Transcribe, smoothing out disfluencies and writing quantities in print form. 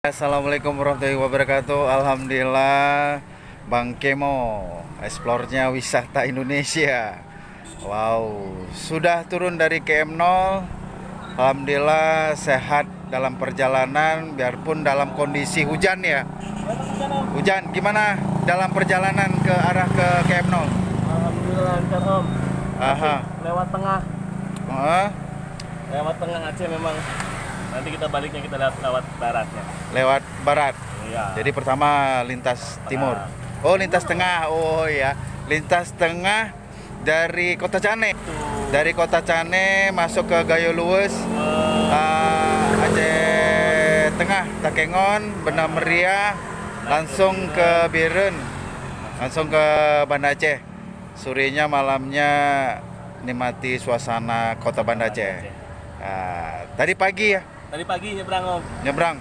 Assalamualaikum warahmatullahi wabarakatuh. Alhamdulillah Bang Kemo explore-nya wisata Indonesia. Wow, sudah turun dari KM0. Alhamdulillah sehat dalam perjalanan biarpun dalam kondisi hujan ya. Hujan gimana dalam perjalanan ke arah ke KM0? Alhamdulillah lancar Om. Aha. Lewat tengah. Oh, Lewat tengah Aceh memang. Nanti kita baliknya kita lewat baratnya. lewat barat. Iya. Jadi pertama lintas timur. Oh, lintas tengah. Oh ya, lintas tengah dari Kota Cane. Dari Kota Cane masuk ke Gayo Luwes, Aceh Tengah, Takengon, Banda Meriah, langsung ke Biren, langsung ke Banda Aceh. Sorenya malamnya nikmati suasana kota Banda Aceh. Tadi pagi ya Tadi pagi nyebrang Om. nyebrang.